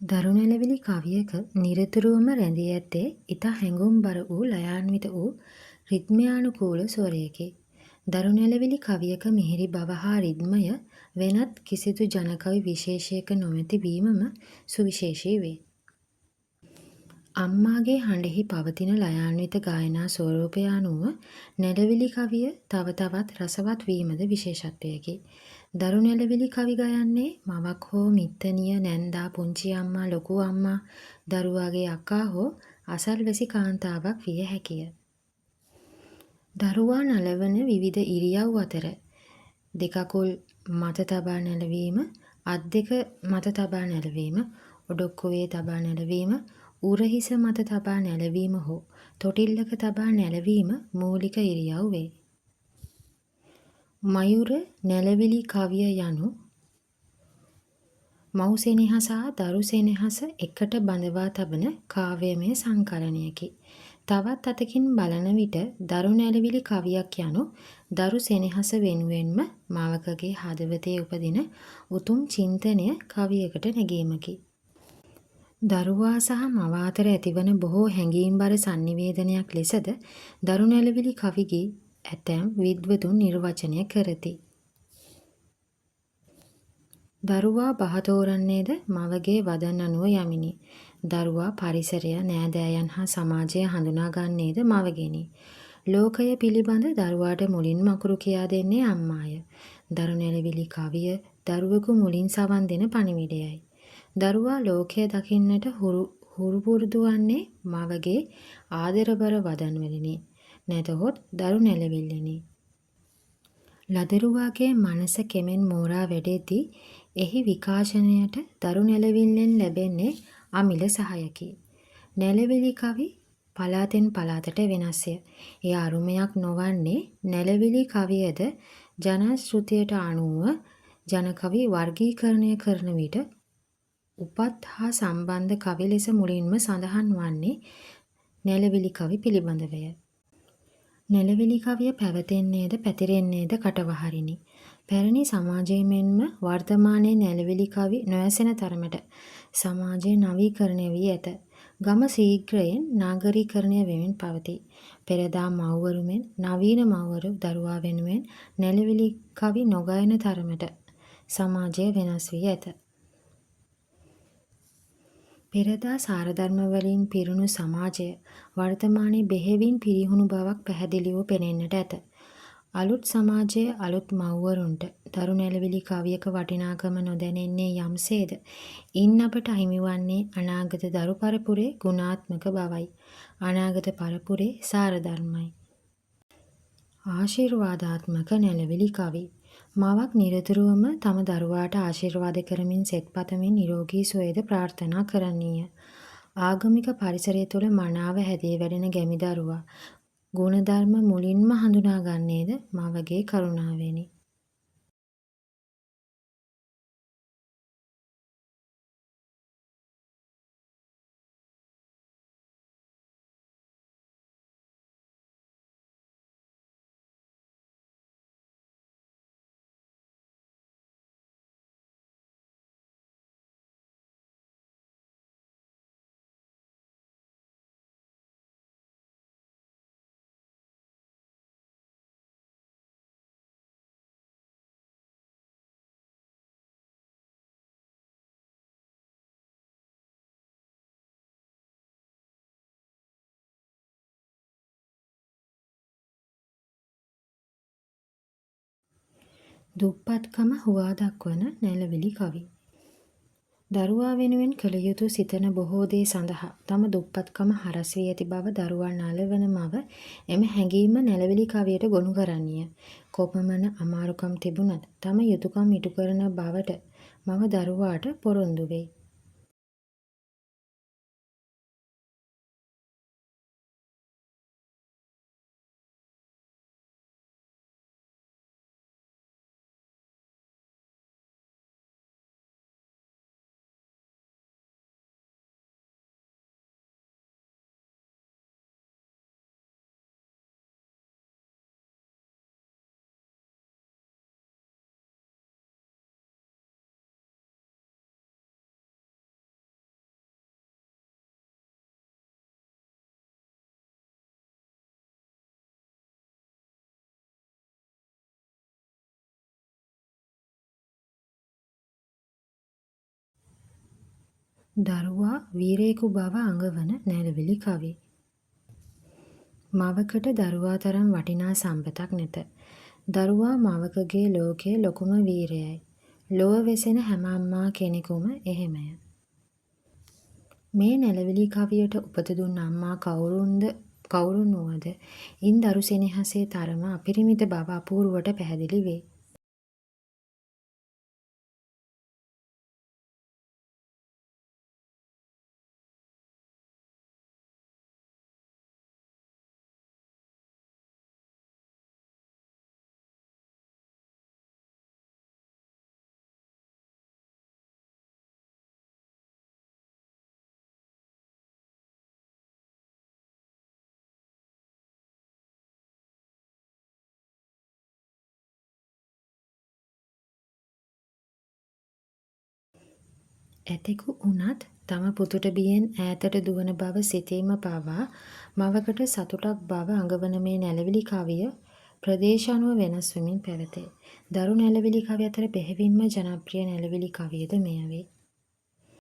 දරුණැලවිලි කවියක නිරතුරුවම රැඳී ඇත්තේ ඉතා හැඟුම්බර වූ ලයාන්විත වූ රිද්මයානුකූල ස්වරයකි. දරුණැලවිලි කවියක මිහිරි බව හා රිද්මය වෙනත් කිසිදු ජනකවි විශේෂයක නොමැති වීමම සුවිශේෂී වේ. අම්මාගේ හඬෙහි පවතින ලයාන්විත ගායනා ස්වරූපය අනුව නැලවිලි කවිය තව තවත් රසවත් වීමද විශේෂත්වයකි. දරුණැලවිලි කවි ගයන්නේ මවක් හෝ මිත්තණිය නැන්දා පුංචි අම්මා ලොකු අම්මා දරුවාගේ අක්කා හෝ අසල්වැසි කාන්තාවක් විය හැකිය. දරුවා නලවන විවිධ ඉරියව් අතර දෙකකුල් මත තබා නැලවීම, අත් දෙක මත තබා නැලවීම, ඔඩොක්කුවේ තබා නැලවීම, උරහිස මත තබා නැලවීම හෝ තොටිල්ලක තබා නැලවීම මූලික ඉරියව් වේ. මයුර නැලවිලි කවිය යනු මව් සෙනෙහස හා දරු සෙනෙහස එකට බඳවා තබන කාව්‍යමය සංකලනයකි. තවත් අතකින් බලන විට දරු නැලවිලි කවියක් යනු දරු සෙනෙහස වෙනුවෙන්ම මවකගේ හදවතේ උපදින උතුම් චින්තනය කවියකට නැගීමකි. දරුවා සහ මව අතර ඇතිවන බොහෝ හැඟීම්බර සංනිවේදනයක් ලෙසද දරු නැලවිලි කවි ගී ඇතැම් විද්වතුන් නිර්වචනය කරති. දරුවා බහ තෝරන්නේද මවගේ වදන් අනුව යමිනි. දරුවා පරිසරය, නෑදෑයන් හා සමාජය හඳුනා ගන්නේද මවගෙනි. ලෝකය පිළිබඳ දරුවාට මුලින්ම අකුරු කියා දෙන්නේ අම්මාය. දරු නැලවිලි කවිය දරුවෙකු මුලින් සවන් දෙන පණිවිඩයයි. දරුවා ලෝකය දකින්නට හුරු පුරුදු වන්නේ මවගේ ආදරබර වදන්වලිනි. නැතහොත් දරු නැලවිල්ලෙනි. ලදරුවාගේ මනස කෙමෙන් මෝරා වැඩෙද්දී එහි විකාශනයට දරු නැලවිල්ලෙන් ලැබෙන්නේ අමිල සහයකි. නැලවිලි කවි පළාතෙන් පළාතට වෙනස්ය. එය අරුමයක් නොවන්නේ නැලවිලි කවියද ජනශ්‍රුතියට අනුව ජනකවි වර්ගීකරණය කරන විට උපත් හා සම්බන්ධ කවි ලෙස මුලින්ම සඳහන් වන්නේ නැලවිලි කවි පිළිබඳවය. නැලවිලි කවිය පැවතෙන්නේද පැතිරෙන්නේද කටවහරිනි. පැරණි සමාජයේ මෙන්ම වර්තමානයේ නැලවිලි කවි නොඇසෙන තරමට සමාජය නවීකරණය වී ඇත. ගම ශීඝ්‍රයෙන් නාගරීකරණය වෙමින් පවතී. පෙරදා මව්වරු මෙන් නවීන මව්වරු දරුවා වෙනුවෙන් නැලවිලි කවි නොගයන තරමට සමාජය වෙනස් වී ඇත. පෙරදා සාරධර්ම වලින් පිරුණු සමාජය වර්තමානයේ බෙහෙවින් පිරිහුණු බවක් පැහැදිලිව පෙනෙන්නට ඇත. අලුත් සමාජයේ අලුත් මව්වරුන්ට දරු නැලවිලි කවියක වටිනාකම නොදැනෙන්නේ යම්සේද ඉන් අපට අහිමිවන්නේ අනාගත දරු පරපුරේ ගුණාත්මක බවයි. අනාගත පරපුරේ සාරධර්මයි. ආශිර්වාදාත්මක නැලවිලි කවි මවක් නිරතුරුවම තම දරුවාට ආශිර්වාද කරමින් සෙත් පතමින් නිරෝගී සුවයද ප්‍රාර්ථනා කරන්නීය. ආගමික පරිසරය තුළ මනාව හැදී වැඩෙන ගැමි දරුවා ගුණධර්ම මුලින්ම හඳුනා ගන්නේද මවගේ කරුණාවෙනි. දුප්පත්කම හුවා දක්වන නැලවිලි කවි. දරුවා වෙනුවෙන් කළ යුතු සිතන බොහෝ දේ සඳහා තම දුප්පත්කම හරස් වී ඇති බව දරුවා නලවන මව එම හැඟීම නැලවිලි කවියට ගොනු කරන්නීය. කොපමණ අමාරුකම් තිබුණත් තම යුතුකම් ඉටු කරන බවට මව දරුවාට පොරොන්දු වෙයි. දරුවා වීරයෙකු බව අඟවන නැලවිලි කවි. මවකට දරුවා තරම් වටිනා සම්පතක් නැත. දරුවා මවකගේ ලෝකයේ ලොකුම වීරයයි. ලොව වෙසෙන හැම අම්මා කෙනෙකුම එහෙමය. මේ නැලවිලි කවියට උපත දුන් අම්මා කවුරුන් වුවද ඉන් දරු සෙනෙහසේ තරම අපරිමිත බව අපූර්වට පැහැදිලි වේ. ඇතෙකු වුණත් තම පුතුට බියෙන් ඈතට දුවන බව සිතීම පවා මවකට සතුටක් බව අඟවන මේ නැලවිලි කවිය ප්‍රදේශ අනුව වෙනස් වෙමින් පැවතේ. දරු නැලවිලි කවි අතර බෙහෙවින්ම ජනප්‍රිය නැලවිලි කවියද මෙය වේ.